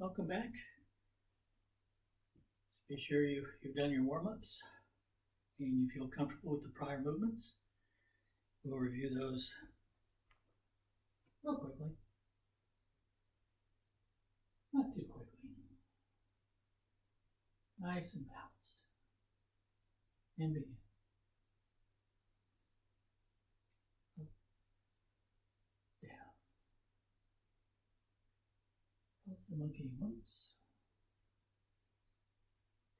Welcome back. Be sure you've done your warm-ups and you feel comfortable with the prior movements. We'll review those real quickly. Not too quickly. Nice and balanced. And begin. Up, down. Pulse the monkey once.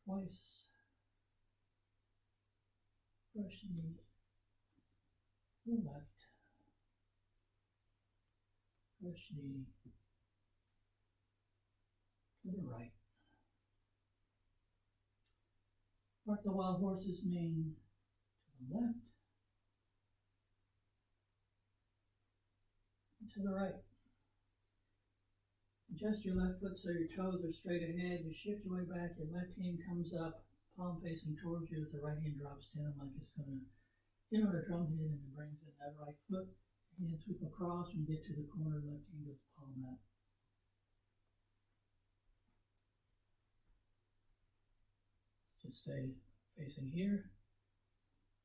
Twice. Brush knee to the left. Brush knee to the right. Part the wild horse's mane to the left and to the right. Adjust your left foot so your toes are straight ahead. You shift your way back, your left hand comes up, palm facing towards you as the right hand drops down like it's going to get on a drum head, and it brings in that right foot. Hand sweep across and get to the corner, left hand goes palm out. Let's just say facing here.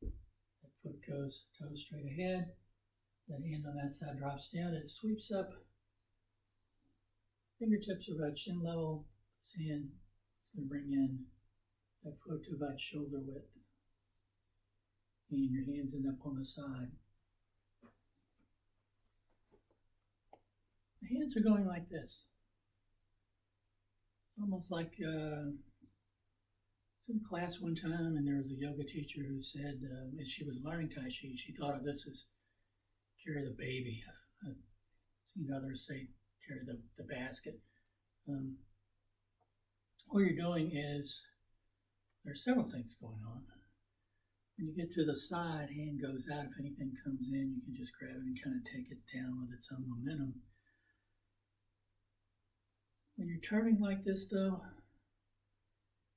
That foot goes toes straight ahead. That hand on that side drops down. It sweeps up. Fingertips are about chin level. This hand is going to bring in that foot to about shoulder width. And your hands end up on the side. The hands are going like this. Almost like I was in class one time, and there was a yoga teacher who said, as she was learning Tai Chi, she thought of this as carry the baby. I've seen others say carry the basket. What you're doing is, there's several things going on. When you get to the side, hand goes out. If anything comes in, you can just grab it and kind of take it down with its own momentum. When you're turning like this, though,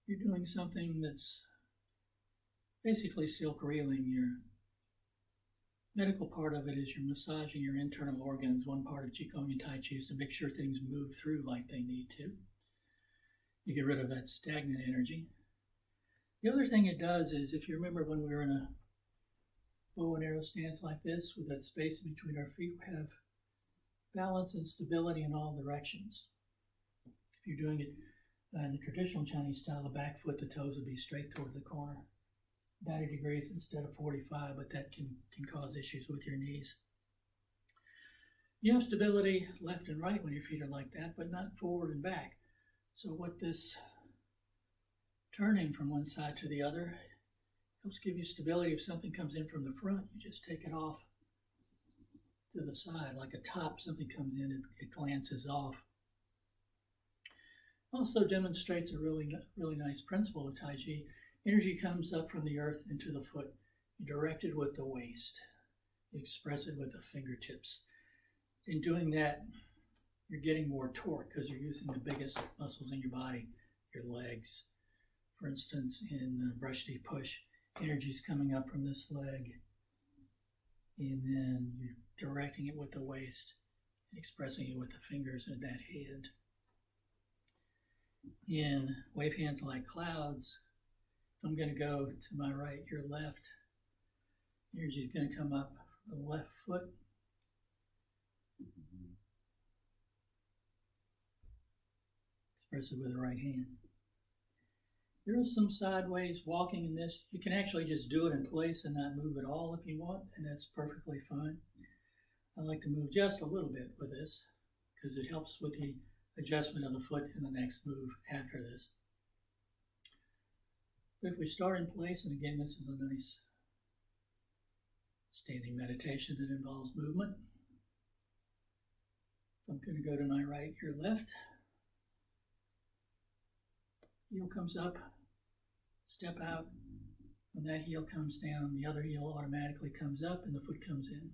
you're doing something that's basically silk reeling. Your medical part of it is you're massaging your internal organs. One part of Qigong and Tai Chi is to make sure things move through like they need to. You get rid of that stagnant energy. The other thing it does is, if you remember when we were in a bow and arrow stance like this, with that space between our feet, we have balance and stability in all directions. If you're doing it in the traditional Chinese style, the back foot, the toes would be straight towards the corner, 90 degrees instead of 45, but that can cause issues with your knees. You have stability left and right when your feet are like that, but not forward and back. So what this turning from one side to the other helps give you stability. If something comes in from the front, you just take it off to the side. Like a top, something comes in, it glances off. Also demonstrates a really nice principle of Tai Chi. Energy comes up from the earth into the foot. You direct it with the waist. You express it with the fingertips. In doing that, you're getting more torque because you're using the biggest muscles in your body, your legs. For instance, in brush knee push, energy is coming up from this leg, and then you're directing it with the waist and expressing it with the fingers and that hand. In wave hands like clouds, if I'm going to go to my right, your left, energy is going to come up from the left foot. Express it with the right hand. There is some sideways walking in this. You can actually just do it in place and not move at all if you want, and that's perfectly fine. I like to move just a little bit with this because it helps with the adjustment of the foot in the next move after this. But if we start in place, and again, this is a nice standing meditation that involves movement. I'm going to go to my right, your left. Heel comes up, step out. When that heel comes down, the other heel automatically comes up and the foot comes in.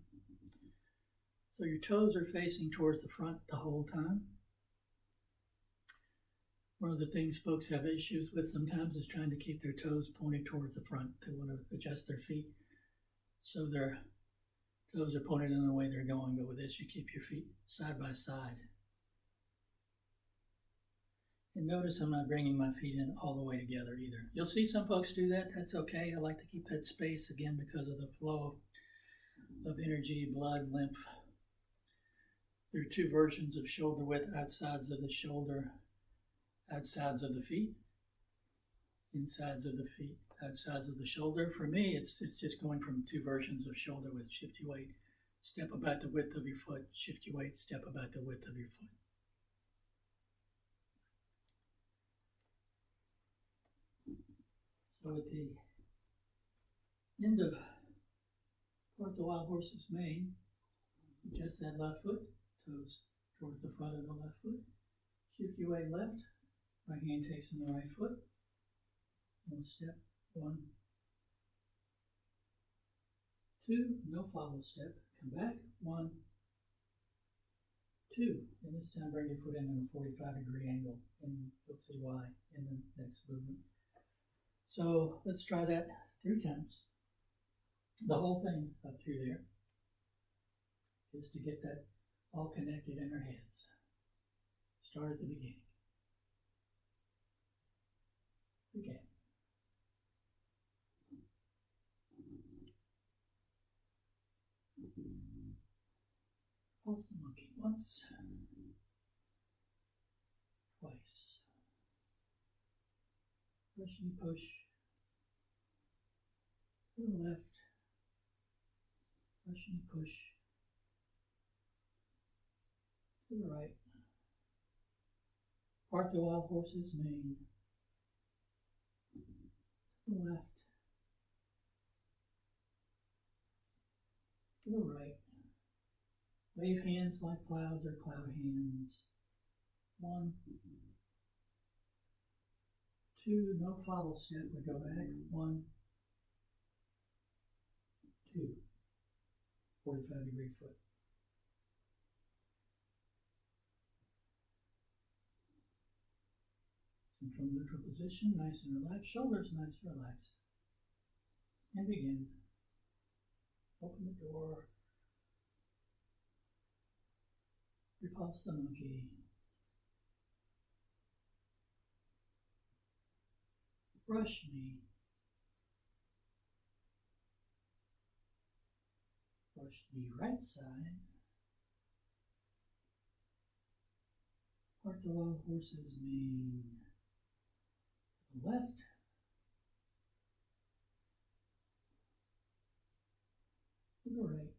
So your toes are facing towards the front the whole time. One of the things folks have issues with sometimes is trying to keep their toes pointed towards the front. They want to adjust their feet so their toes are pointed in the way they're going, but with this you keep your feet side by side. And notice I'm not bringing my feet in all the way together either. You'll see some folks do that. That's okay. I like to keep that space, again, because of the flow of energy, blood, lymph. There are two versions of shoulder width: outsides of the shoulder, outsides of the feet, insides of the feet, outsides of the shoulder. For me, it's just going from two versions of shoulder width. Shift your weight, step about the width of your foot. Shift your weight, step about the width of your foot. So at the end of Part the Wild Horse's mane, adjust that left foot, toes towards the front of the left foot. Shift your weight left, right hand takes in the right foot. One step, 1, 2, no follow step. Come back, 1, 2. And this time bring your foot in at a 45-degree angle, and you'll see why in the next movement. So let's try that 3 times. The whole thing up through there, just to get that all connected in our heads. Start at the beginning. Okay. Pulse the monkey once, twice. Push and push to the left. Push and push to the right. Part the Wild Horse's mane. To the left. To the right. Wave hands like clouds or cloud hands. 1, 2, no follow step. We go back. 1, 2. 45-degree foot. And from neutral position, nice and relaxed. Shoulders nice and relaxed. And begin. Open the door. Repulse the monkey. Brush knee. Brush knee right side. Part the Wild Horse's mane. Left. To the right.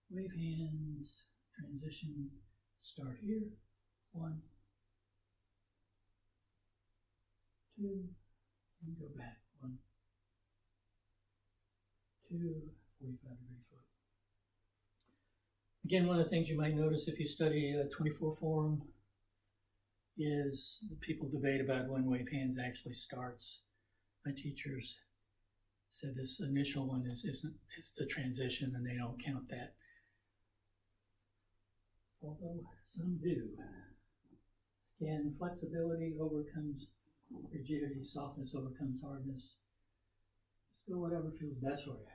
Wave hands. Transition. Start here. 1, 2, and go back. 1, 2, 45-degree foot. Again, one of the things you might notice if you study 24 form is the people debate about when wave hands actually starts. My teachers said this initial one is the transition, and they don't count that. Although some do. Again, flexibility overcomes rigidity, softness overcomes hardness. Just go whatever feels best for you.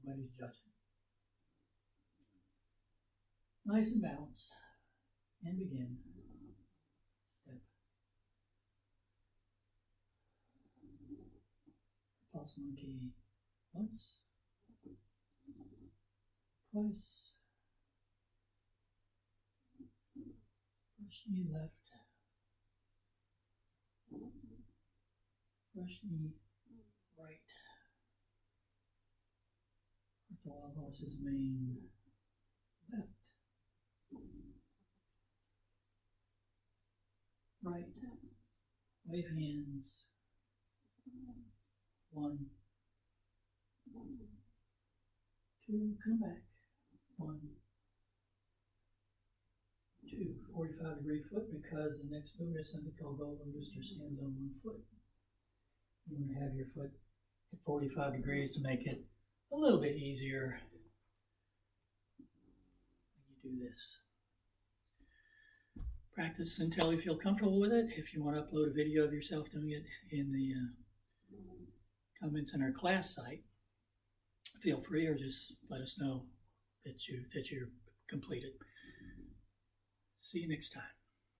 Nobody's judging. Nice and balanced. And begin. Step. Pulse monkey once. Twice. Brush knee left. Brush knee right. The Wild Horse's mane left. Right. Wave hands. 1, 2, come back. 1, 2, 45-degree foot, because the next movement is something called golden rooster, stands on 1 foot. You want to have your foot at 45 degrees to make it a little bit easier when you do this. Practice until you feel comfortable with it. If you want to upload a video of yourself doing it in the comments on our class site, feel free, or just let us know that you're completed. See you next time.